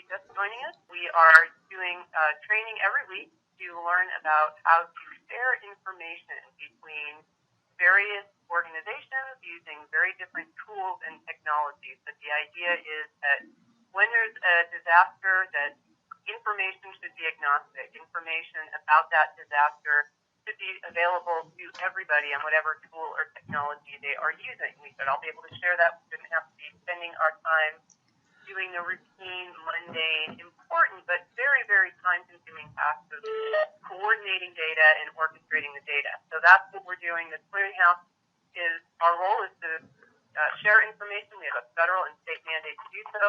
just joining us, we are doing training every week to learn about how to share information between various organizations using very different tools and technologies. But the idea is that when there's a disaster, that information should be agnostic. Information about that disaster should be available to everybody on whatever tool or technology they are using. We should all be able to share that. We shouldn't have to be spending our time doing the routine, mundane, important, but very, very time-consuming tasks of coordinating data and orchestrating the data. So that's what we're doing. The Clearinghouse our role is to share information. We have a federal and state mandate to do so.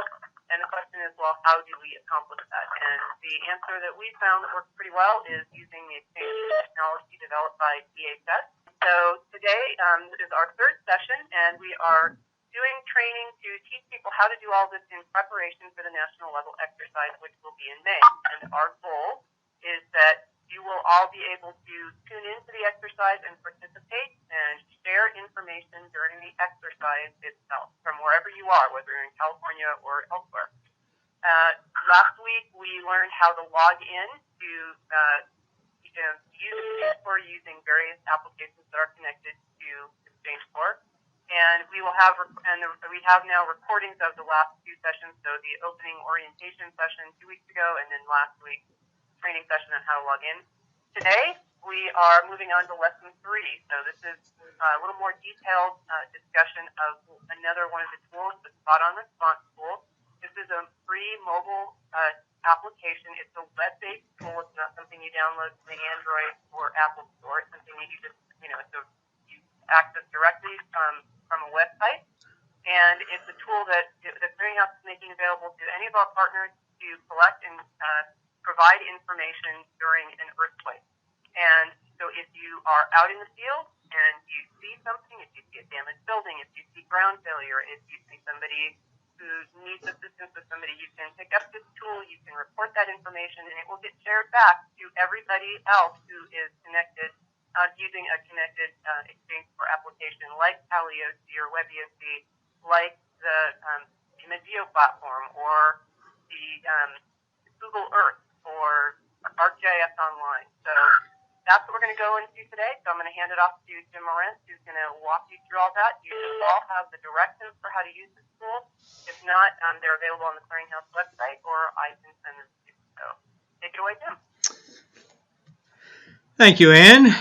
And the question is, well, how do we accomplish that? And the answer that we found that works pretty well is using the XchangeCore technology developed by DHS. So today is our third session, and we are doing training to teach people how to do all this in preparation for the national level exercise, which will be in May. And our goal is that you will all be able to tune into the exercise and participate and share information during the exercise itself from wherever you are, whether you're in California or elsewhere. Last week, we learned how to log in to use XchangeCore using various applications that are connected to XchangeCore. And we will have, we have now recordings of the last two sessions, so the opening orientation session 2 weeks ago, and then last week's training session on how to log in. Today, we are moving on to lesson 3. So this is a little more detailed discussion of another one of the tools, the SpotOnResponse tool. This is a free mobile application. It's a web-based tool. It's not something you download from the Android or Apple Store. It's something that you just, so you access directly from a website. And it's a tool that the Clearinghouse is making available to any of our partners to collect and provide information during an earthquake. And so if you are out in the field and you see something, if you see a damaged building, if you see ground failure, if you see somebody who needs assistance with somebody, you can pick up this tool, you can report that information, and it will get shared back to everybody else who is connected using a connected XchangeCore application like AlioC or WebEOC, like the Imagio platform or the Google Earth or ArcGIS Online. So that's what we're going to go into today. So I'm going to hand it off to Jim Morantz, who's going to walk you through all that. You should all have the directives for how to use this tool. If not, they're available on the Clearinghouse website, or I can send them to you. So take it away, Jim. Thank you, Ann.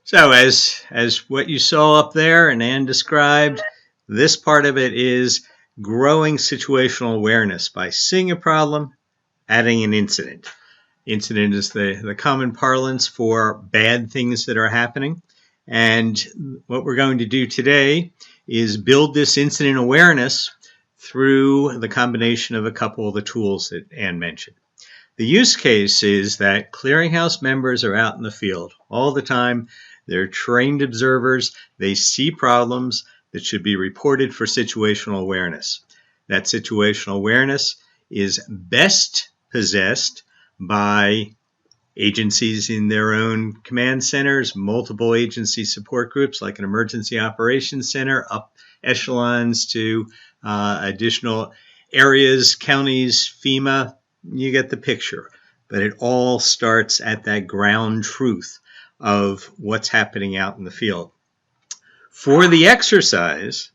So as what you saw up there and Ann described, this part of it is growing situational awareness by seeing a problem, adding an incident. Incident is the common parlance for bad things that are happening. And what we're going to do today is build this incident awareness through the combination of a couple of the tools that Ann mentioned. The use case is that Clearinghouse members are out in the field all the time. They're trained observers. They see problems that should be reported for situational awareness. That situational awareness is best possessed by agencies in their own command centers, multiple agency support groups like an emergency operations center, up echelons to additional areas, counties, FEMA. You get the picture. But it all starts at that ground truth of what's happening out in the field. For the exercise,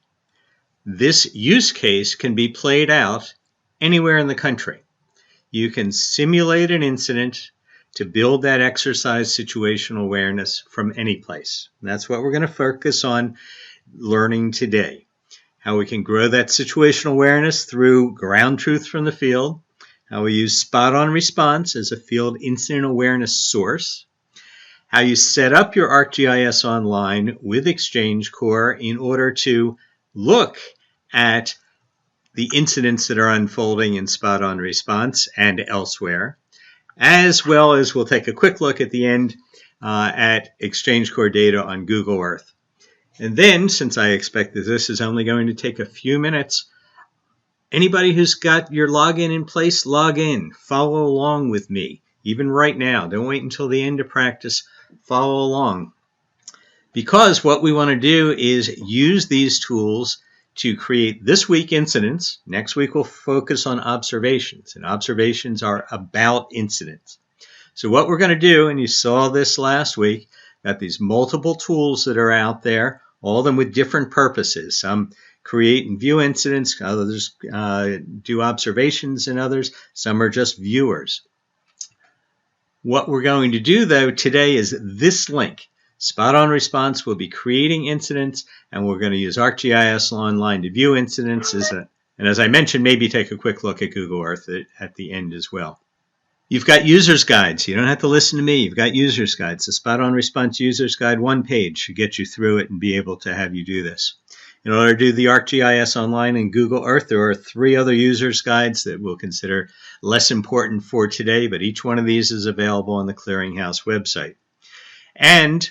this use case can be played out anywhere in the country. You can simulate an incident to build that exercise situational awareness from any place. And that's what we're going to focus on learning today. How we can grow that situational awareness through ground truth from the field. How we use SpotOnResponse as a field incident awareness source. How you set up your ArcGIS Online with XchangeCore in order to look at the incidents that are unfolding in SpotOnResponse and elsewhere, as well as we'll take a quick look at the end at XchangeCore data on Google Earth. And then, since I expect that this is only going to take a few minutes, anybody who's got your login in place, log in. Follow along with me, even right now. Don't wait until the end of practice. Follow along. Because what we want to do is use these tools to create this week incidents. Next week we'll focus on observations, and observations are about incidents. So what we're going to do, and you saw this last week, got these multiple tools that are out there, all of them with different purposes. Some create and view incidents, others do observations, and others, some are just viewers. What we're going to do, though, today is this link. SpotOnResponse will be creating incidents, and we're going to use ArcGIS Online to view incidents. And as I mentioned, maybe take a quick look at Google Earth at the end as well. You've got user's guides. You don't have to listen to me. You've got user's guides. The SpotOnResponse user's guide, one page, should get you through it and be able to have you do this. In order to do the ArcGIS Online and Google Earth, there are 3 other user's guides that we'll consider less important for today, but each one of these is available on the Clearinghouse website. And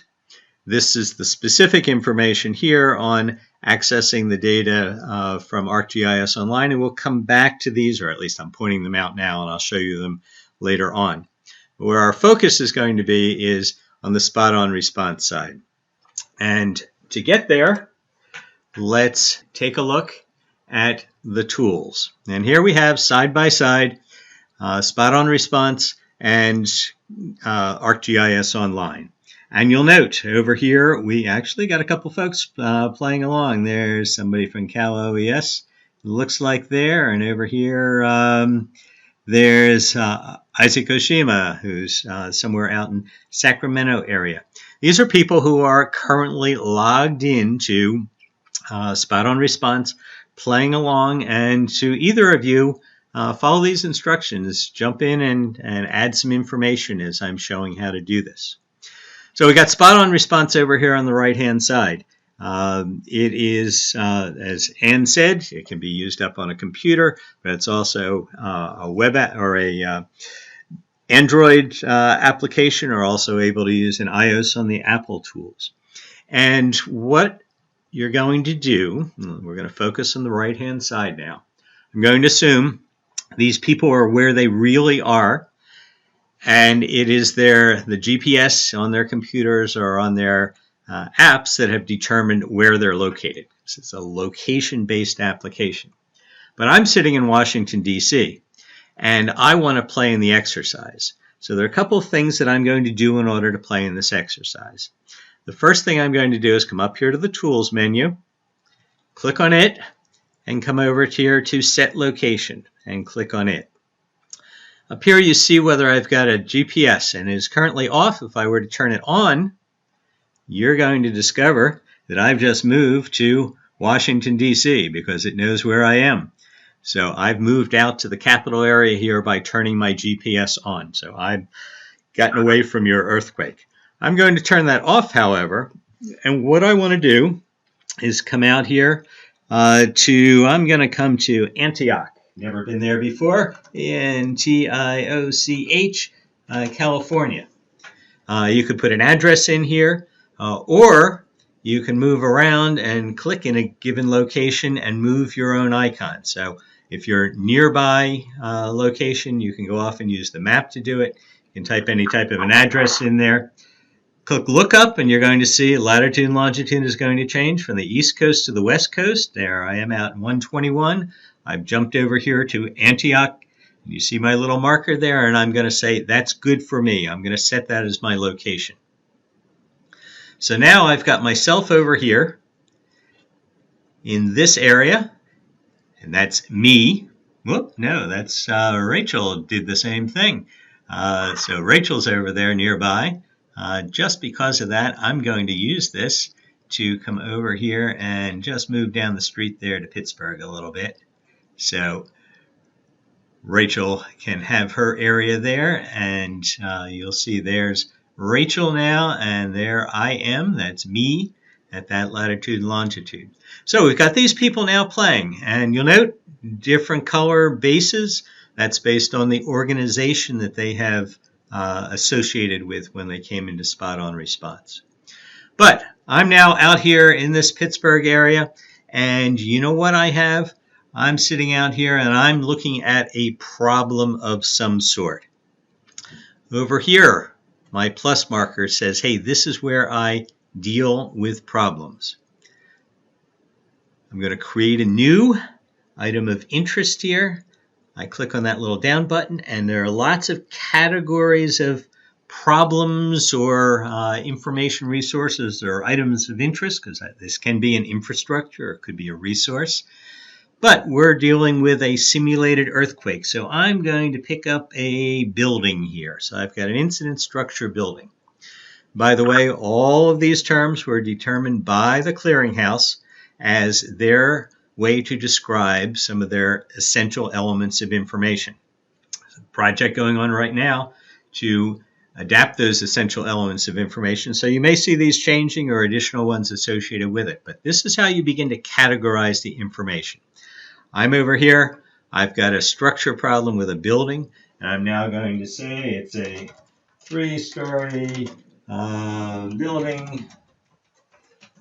this is the specific information here on accessing the data from ArcGIS Online, and we'll come back to these, or at least I'm pointing them out now, and I'll show you them later on. Where our focus is going to be is on the SpotOnResponse side. And to get there, let's take a look at the tools. And here we have side by side SpotOnResponse and ArcGIS Online. And you'll note over here we actually got a couple folks playing along. There's somebody from Cal OES, it looks like there, and over here there's Isaac Oshima, who's somewhere out in Sacramento area. These are people who are currently logged into SpotOnResponse, playing along, and to either of you, follow these instructions. Jump in and add some information as I'm showing how to do this. So we got SpotOnResponse over here on the right-hand side. It is, as Ann said, it can be used up on a computer, but it's also a web or a Android application, or also able to use an iOS on the Apple tools. And what you're going to do, we're going to focus on the right-hand side now. I'm going to assume these people are where they really are, and it is the GPS on their computers or on their apps that have determined where they're located. It's a location-based application. But I'm sitting in Washington, D.C., and I want to play in the exercise. So there are a couple of things that I'm going to do in order to play in this exercise. The first thing I'm going to do is come up here to the Tools menu, click on it, and come over here to Set Location, and click on it. Up here you see whether I've got a GPS, and it is currently off. If I were to turn it on, you're going to discover that I've just moved to Washington, D.C., because it knows where I am. So I've moved out to the capital area here by turning my GPS on. So I've gotten away from your earthquake. I'm going to turn that off, however, and what I want to do is come out here I'm going to come to Antioch. Never been there before. Antioch, California. You could put an address in here, or you can move around and click in a given location and move your own icon. So if you're nearby location, you can go off and use the map to do it. You can type any type of an address in there. Click look up, and you're going to see latitude and longitude is going to change from the east coast to the west coast. There I am out in 121. I've jumped over here to Antioch. You see my little marker there, and I'm going to say that's good for me. I'm going to set that as my location. So now I've got myself over here in this area, and that's me. Whoop, no, that's Rachel did the same thing. So Rachel's over there nearby. Just because of that, I'm going to use this to come over here and just move down the street there to Pittsburgh a little bit. So Rachel can have her area there, and you'll see there's Rachel now, and there I am. That's me at that latitude and longitude. So we've got these people now playing, and you'll note different color bases. That's based on the organization that they have associated with when they came into SpotOnResponse. But I'm now out here in this Pittsburgh area, and you know what I have? I'm sitting out here and I'm looking at a problem of some sort. Over here, my plus marker says, hey, this is where I deal with problems. I'm going to create a new item of interest here. I click on that little down button, and there are lots of categories of problems or information resources or items of interest, because this can be an infrastructure or it could be a resource. But we're dealing with a simulated earthquake, so I'm going to pick up a building here. So I've got an incident structure building. By the way, all of these terms were determined by the Clearinghouse as their way to describe some of their essential elements of information. There's a project going on right now to adapt those essential elements of information. So you may see these changing or additional ones associated with it. But this is how you begin to categorize the information. I'm over here. I've got a structure problem with a building. And I'm now going to say it's a 3-story building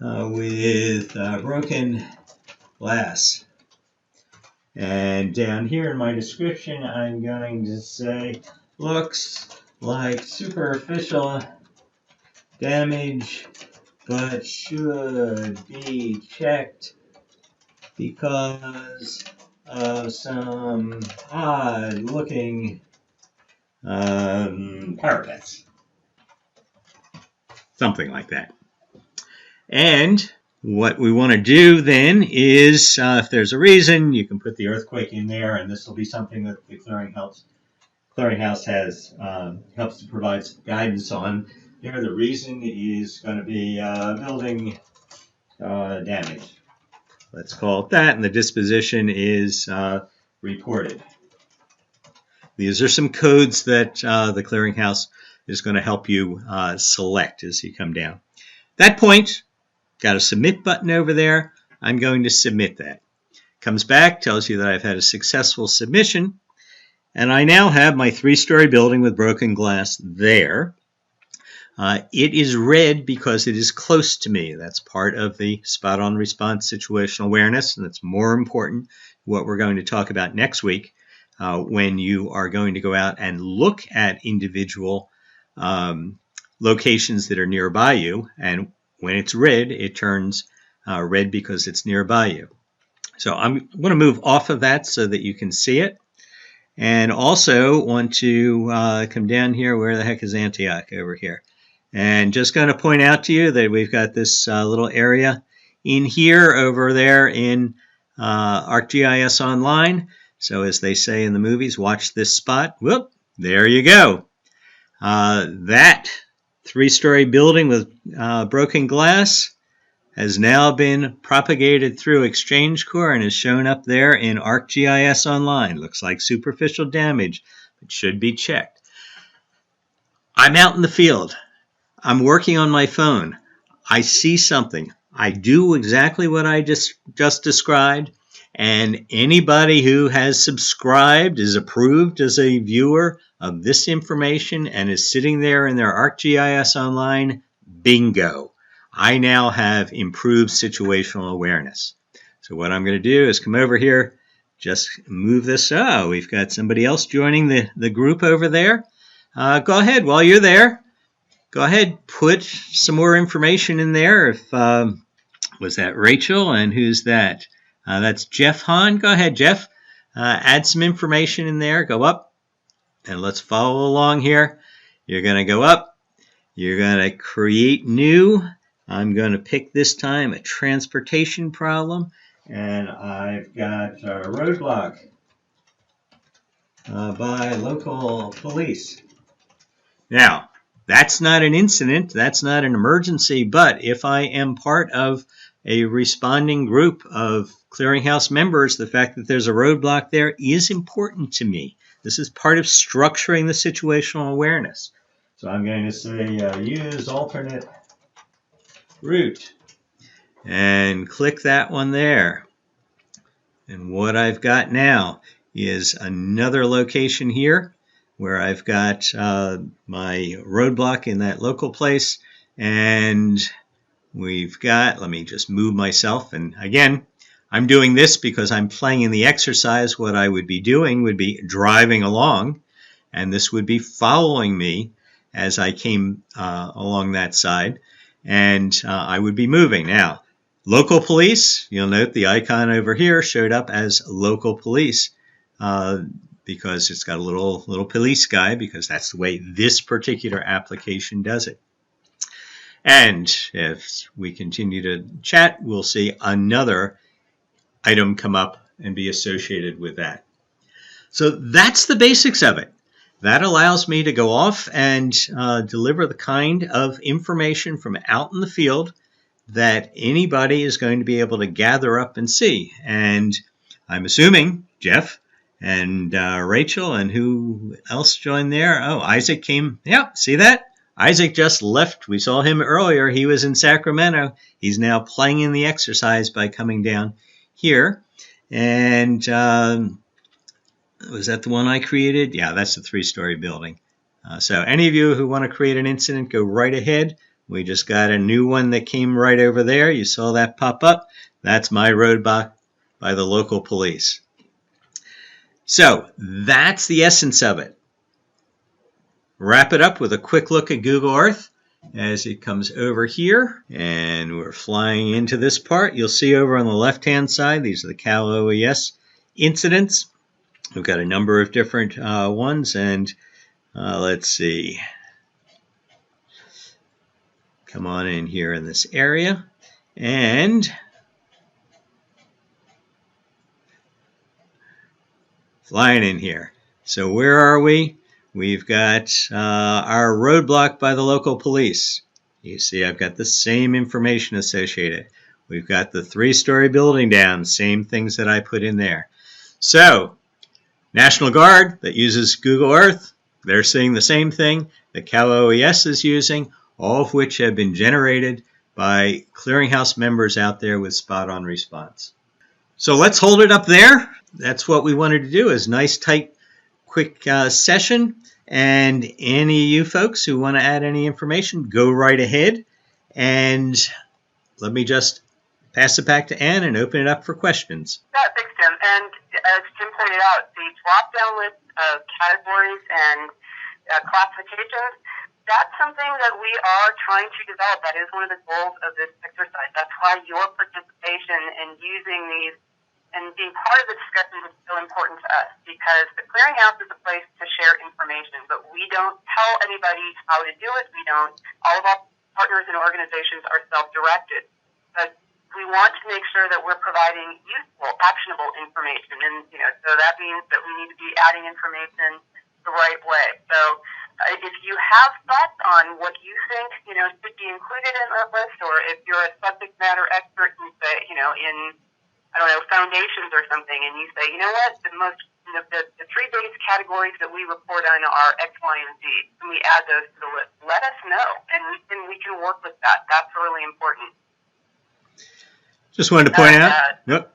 with broken glass. And down here in my description, I'm going to say, looks like superficial damage, but should be checked because of some odd-looking parapets. Something like that. And what we want to do then is, if there's a reason, you can put the earthquake in there, and this will be something that the Clearinghouse has helps to provide some guidance on. Here, the reason is going to be building damage. Let's call it that, and the disposition is reported. These are some codes that the Clearinghouse is going to help you select as you come down. At that point, got a submit button over there. I'm going to submit that. Comes back, tells you that I've had a successful submission, and I now have my 3-story building with broken glass there. It is red because it is close to me. That's part of the SpotOnResponse situational awareness, and it's more important what we're going to talk about next week when you are going to go out and look at individual locations that are nearby you. And when it's red, it turns red because it's nearby you. So I'm going to move off of that so that you can see it. And also want to come down here. Where the heck is Antioch over here? And just going to point out to you that we've got this little area in here over there in ArcGIS Online. So as they say in the movies, watch this spot. Whoop, there you go. That 3-story building with broken glass has now been propagated through XchangeCore and is shown up there in ArcGIS Online. Looks like superficial damage, but should be checked. I'm out in the field. I'm working on my phone. I see something. I do exactly what I just described, and anybody who has subscribed is approved as a viewer of this information and is sitting there in their ArcGIS Online. Bingo. I now have improved situational awareness. So what I'm going to do is come over here, just move this. Oh, we've got somebody else joining the group over there. Go ahead while you're there. Go ahead, put some more information in there. If was that Rachel, and who's that? That's Jeff Hahn. Go ahead, Jeff. Add some information in there. Go up, and let's follow along here. You're going to go up. You're going to create new. I'm going to pick this time a transportation problem, and I've got a roadblock by local police. Now, that's not an incident, that's not an emergency, but if I am part of a responding group of Clearinghouse members, the fact that there's a roadblock there is important to me. This is part of structuring the situational awareness. So I'm going to say use alternate route and click that one there. And what I've got now is another location here where I've got my roadblock in that local place, and we've got, let me just move myself, and again, I'm doing this because I'm playing in the exercise. What I would be doing would be driving along, and this would be following me as I came along that side, and I would be moving. Now, Local police, you'll note the icon over here showed up as local police because it's got a little police guy, because that's the way this particular application does it. And if we continue to chat, we'll see another item come up and be associated with that. So that's the basics of it. That allows me to go off and deliver the kind of information from out in the field that anybody is going to be able to gather up and see. And I'm assuming Jeff and Rachel and who else joined there? Oh, Isaac came. Yeah, see that? Isaac just left. We saw him earlier. He was in Sacramento. He's now playing in the exercise by coming down here. And was that the one I created? Yeah, that's the 3-story building. So any of you who want to create an incident, go right ahead. We just got a new one that came right over there. You saw that pop up. That's my roadblock by the local police. So that's the essence of it. Wrap it up with a quick look at Google Earth as it comes over here. And we're flying into this part. You'll see over on the left-hand side, these are the Cal OES incidents. We've got a number of different ones. And let's see. Come on in here in this area. And flying in here. So where are we? We've got our roadblock by the local police. You see I've got the same information associated. We've got the 3-story building down, same things that I put in there. So National Guard that uses Google Earth, they're seeing the same thing that Cal OES is using, all of which have been generated by Clearinghouse members out there with SpotOnResponse. So let's hold it up there. That's what we wanted to do, is nice, tight, quick session. And any of you folks who want to add any information, go right ahead. And let me just pass it back to Ann and open it up for questions. Yeah, thanks, Tim. And as Tim pointed out, the drop-down list of categories and classifications, that's something that we are trying to develop. That is one of the goals of this exercise. That's why your participation in using these and being part of the discussion is so important to us, because the Clearinghouse is a place to share information, but we don't tell anybody how to do it. We don't. All of our partners and organizations are self-directed, but we want to make sure that we're providing useful, actionable information, and so that means that we need to be adding information the right way. So if you have thoughts on what you think should be included in that list, or if you're a subject matter expert and say in foundations or something, and you say, what, the 3 base categories that we report on are X, Y, and Z, and we add those to the list, let us know, and we can work with that. That's really important. Just wanted to point out.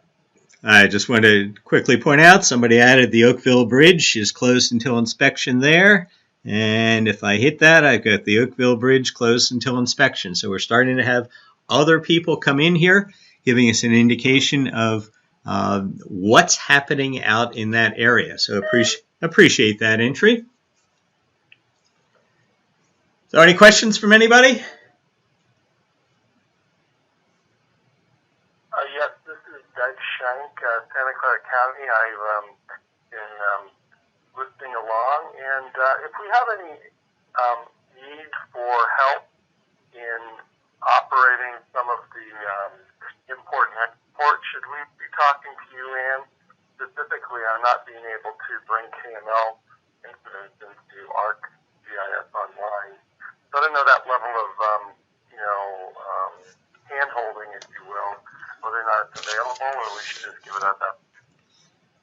I just wanted to quickly point out, somebody added the Oakville Bridge is closed until inspection there. And if I hit that, I've got the Oakville Bridge closed until inspection. So we're starting to have other people come in here, giving us an indication of what's happening out in that area. So appreciate that entry. So any questions from anybody? Yes, this is Doug Shank, Santa Clara County. I've been listening along, and if we have any need for help in operating some of the import and export, should we be talking to you, Ann, specifically on not being able to bring KML incidents into ArcGIS online? So I don't know that level of hand-holding, if you will, whether or not it's available, or we should just give it up that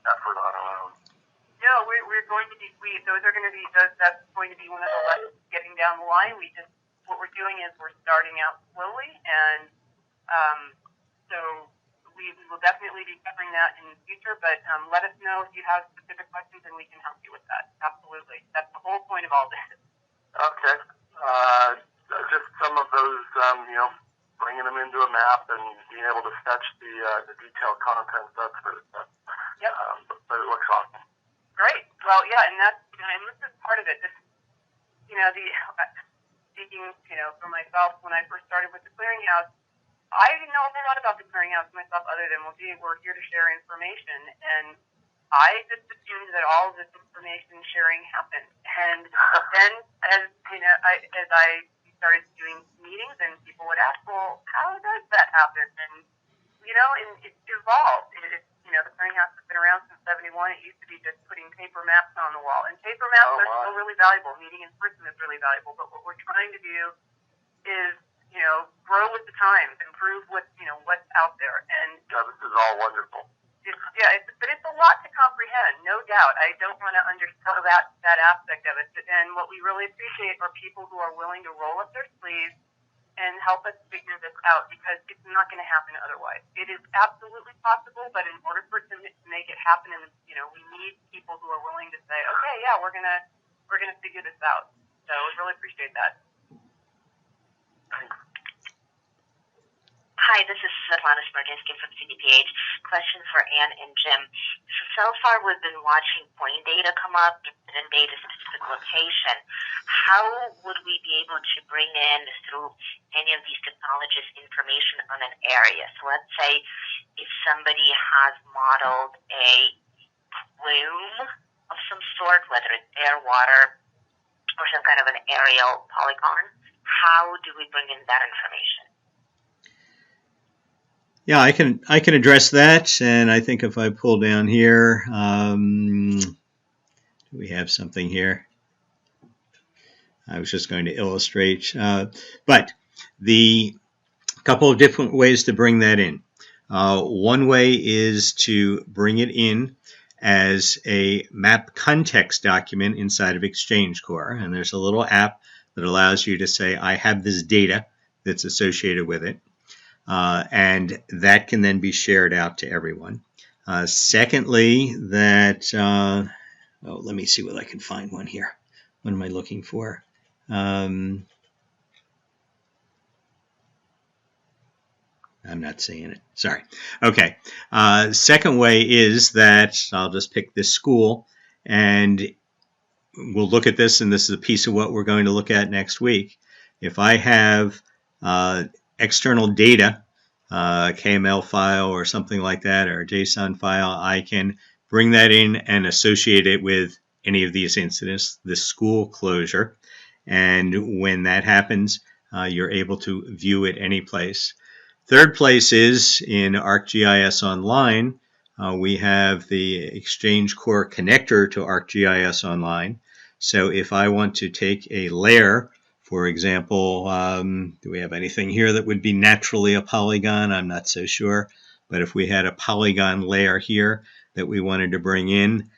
effort on our own. No, we're going to be. That's going to be one of the lessons getting down the line. What we're doing is we're starting out slowly, and so we will definitely be covering that in the future. But let us know if you have specific questions, and we can help you with that. Absolutely, that's the whole point of all this. Okay, just some of those, bringing them into a map and being able to sketch the detailed content. That's sort of stuff. Yep. But it looks awesome. Great. Well, yeah, and that's and this is part of it. This, speaking, for myself, when I first started with the Clearinghouse, I didn't know a whole lot about the Clearinghouse myself other than, well, gee, we're here to share information. And I just assumed that all of this information sharing happened. And then as I started doing meetings and people would ask, well, how does that happen? And, and it evolved. The Clearinghouse has been around since 71. It used to be just putting paper maps on the wall. And paper maps are still really valuable. Meeting in person is really valuable. But what we're trying to do is, grow with the times, improve what's out there. And this is all wonderful. But it's a lot to comprehend, no doubt. I don't want to undersell that aspect of it. And what we really appreciate are people who are willing to roll up their sleeves and help us figure this out, because it's not going to happen otherwise. It is absolutely possible, but in order for it to make it happen, we need people who are willing to say, okay, yeah, we're gonna figure this out. So we really appreciate that. Hi, this is Svetlana Smirdinsky from CDPH. Question for Ann and Jim. So far we've been watching point data come up in data-specific location. How would we be able to bring in, through any of these technologies, information on an area? So let's say if somebody has modeled a plume of some sort, whether it's air, water, or some kind of an aerial polygon, how do we bring in that information? Yeah, I can address that, and I think if I pull down here, we have something here. I was just going to illustrate, but the couple of different ways to bring that in. One way is to bring it in as a map context document inside of XchangeCore, and there's a little app that allows you to say, I have this data that's associated with it. And that can then be shared out to everyone. Secondly, let me see what I can find one here. What am I looking for? I'm not seeing it. Sorry. Okay. Second way is that I'll just pick this school, and we'll look at this, and this is a piece of what we're going to look at next week. If I have external data, KML file or something like that, or a JSON file, I can bring that in and associate it with any of these incidents, the school closure. And when that happens, you're able to view it any place. Third place is in ArcGIS Online. We have the XchangeCore connector to ArcGIS Online. So if I want to take a layer, for example, do we have anything here that would be naturally a polygon? I'm not so sure. But if we had a polygon layer here that we wanted to bring in,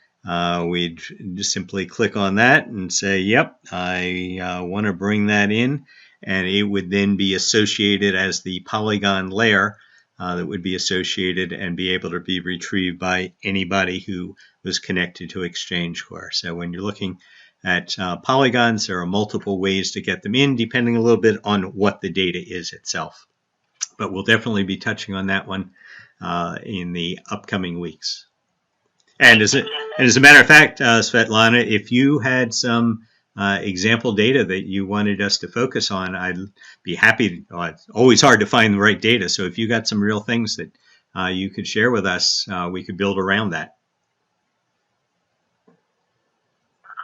we'd just simply click on that and say, yep, I want to bring that in. And it would then be associated as the polygon layer that would be associated and be able to be retrieved by anybody who was connected to XchangeCore. So when you're looking at polygons, there are multiple ways to get them in, depending a little bit on what the data is itself. But we'll definitely be touching on that one in the upcoming weeks. And as a matter of fact, Svetlana, if you had some example data that you wanted us to focus on, I'd be happy. It's always hard to find the right data, so if you got some real things that you could share with us, we could build around that.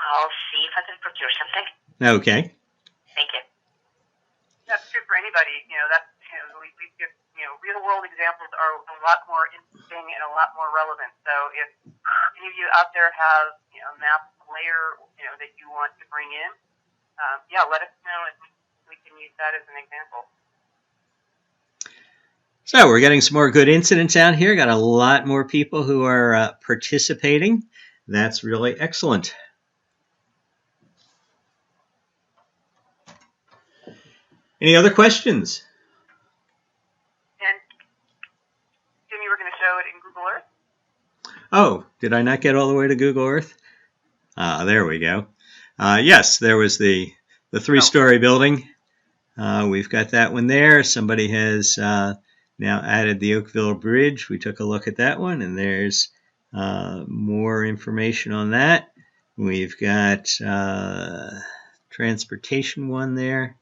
I'll see if I can procure something. Okay. Thank you. That's true for anybody. We give, real world examples are a lot more interesting and a lot more relevant. So if any of you out there have, a map layer, that you want to bring in, let us know, and we can use that as an example. So we're getting some more good incidents out here. Got a lot more people who are participating. That's really excellent. Any other questions? And Jim, you were going to show it in Google Earth? Oh, did I not get all the way to Google Earth? There we go. Yes, there was the three-story building. We've got that one there. Somebody has now added the Oakville Bridge. We took a look at that one, and there's more information on that. We've got transportation one there.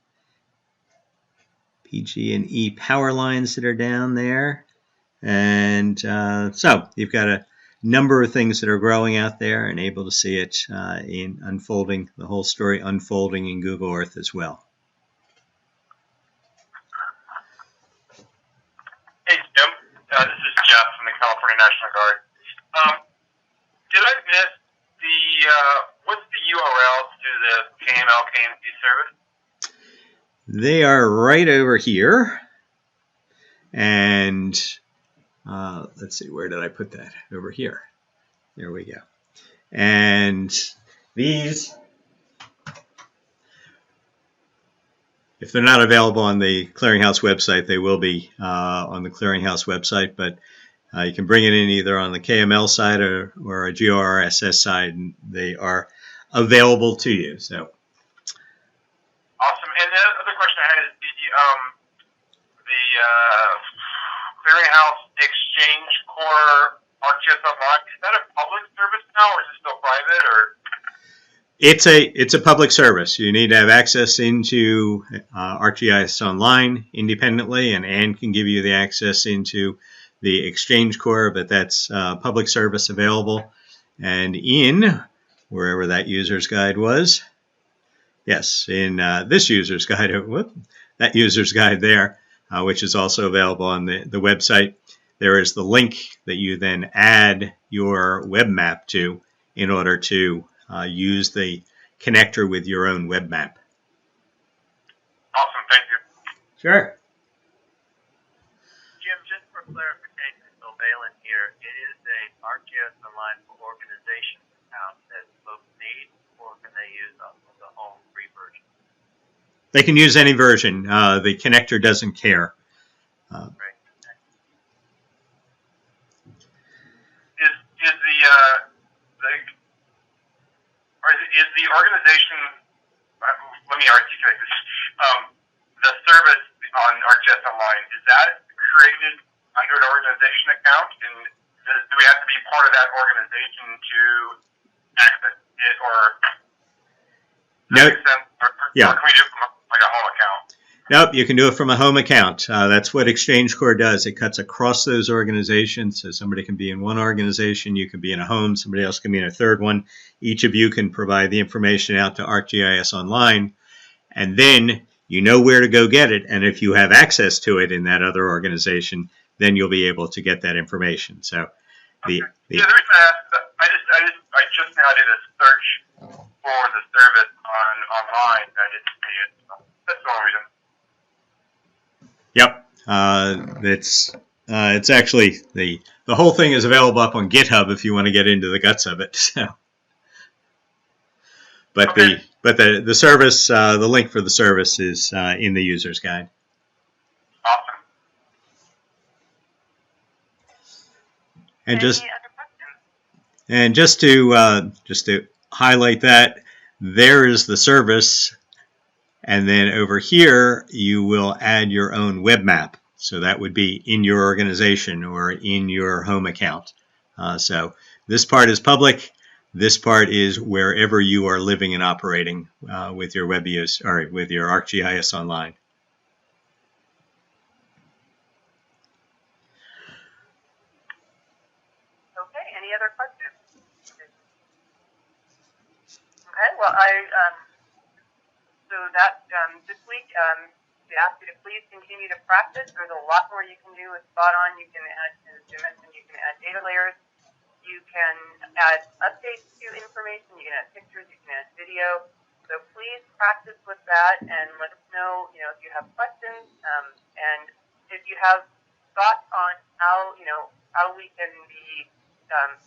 PG&E power lines that are down there. And so you've got a number of things that are growing out there and able to see it in unfolding, the whole story unfolding in Google Earth as well. Hey, Jim. This is Jeff from the California National Guard. Did I miss what's the URL to the KML-KMC service? They are right over here. And let's see, where did I put that? Over here. There we go. And these, if they're not available on the Clearinghouse website, they will be on the Clearinghouse website, but you can bring it in either on the KML side or a GRSS side, and they are available to you. So. Awesome. And the other question I had is the Clearinghouse XchangeCore ArcGIS Online, is that a public service now, or is it still private? Or it's a public service. You need to have access into ArcGIS Online independently, and Ann can give you the access into the XchangeCore, but that's public service available. And in wherever that user's guide was, yes, in this user's guide, that user's guide there, which is also available on the website, there is the link that you then add your web map to in order to use the connector with your own web map. Awesome, thank you. Sure. Jim, just for clarification, so Valen here, it is a ArcGIS Online for Organization account that folks need, or can they use the home free version? They can use any version. The connector doesn't care. Right. Is the organization, let me articulate this, the service on ArcGIS Online, is that created under an organization account? And do we have to be part of that organization to access it, or does that make sense? Or can we do it from like a home account? Nope, you can do it from a home account. That's what XchangeCore does. It cuts across those organizations. So somebody can be in one organization, you can be in a home, somebody else can be in a third one. Each of you can provide the information out to ArcGIS Online, and then you know where to go get it. And if you have access to it in that other organization, then you'll be able to get that information. So, the reason I asked, I just now did a search for the service online. I didn't see it. So that's the only reason. Yep, it's actually the whole thing is available up on GitHub if you want to get into the guts of it. So, but okay. the service, the link for the service is in the user's guide. Awesome. And Any other questions? And just to highlight that, there is the service. And then over here, you will add your own web map. So that would be in your organization or in your home account. So this part is public. This part is wherever you are living and operating with your web use or with your ArcGIS Online. Okay, any other questions? Okay, well, so that this week, we ask you to please continue to practice. There's a lot more you can do with SpotOn. You can add, as Jim mentioned, you can add data layers. You can add updates to information. You can add pictures. You can add video. So please practice with that and let us know, if you have questions and if you have thoughts on how we can be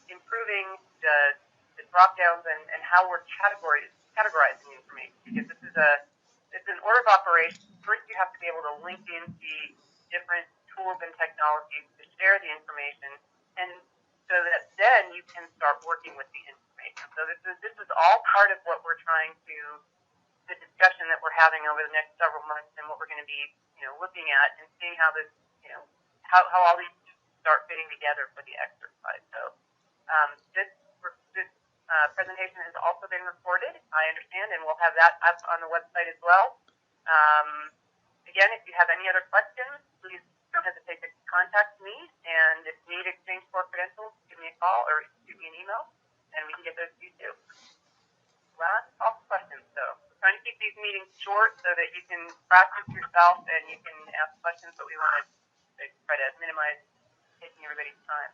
improving the drop downs and how we're categorizing information, because it's an order of operations. First, you have to be able to link in the different tools and technologies to share the information, and so that then you can start working with the information. So this is all part of what we're trying to, the discussion that we're having over the next several months, and what we're going to be, looking at and seeing how this, how all these start fitting together for the exercise. So this presentation has also been recorded, I understand, and we'll have that up on the website as well. again, if you have any other questions, please don't hesitate to contact me. And if you need XchangeCore credentials, give me a call or shoot me an email, and we can get those to you too. Last call for questions. So we're trying to keep these meetings short so that you can practice yourself and you can ask questions, but we want to try to minimize taking everybody's time.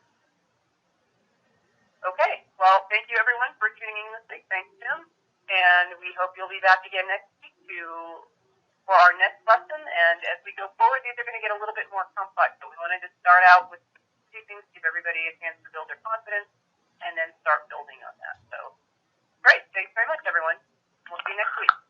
Okay, well, thank you everyone for tuning in this week. Thanks, Jim. And we hope you'll be back again next week for our next lesson. And as we go forward, these are going to get a little bit more complex. So we wanted to start out with two things, give everybody a chance to build their confidence, and then start building on that. So great. Thanks very much, everyone. We'll see you next week.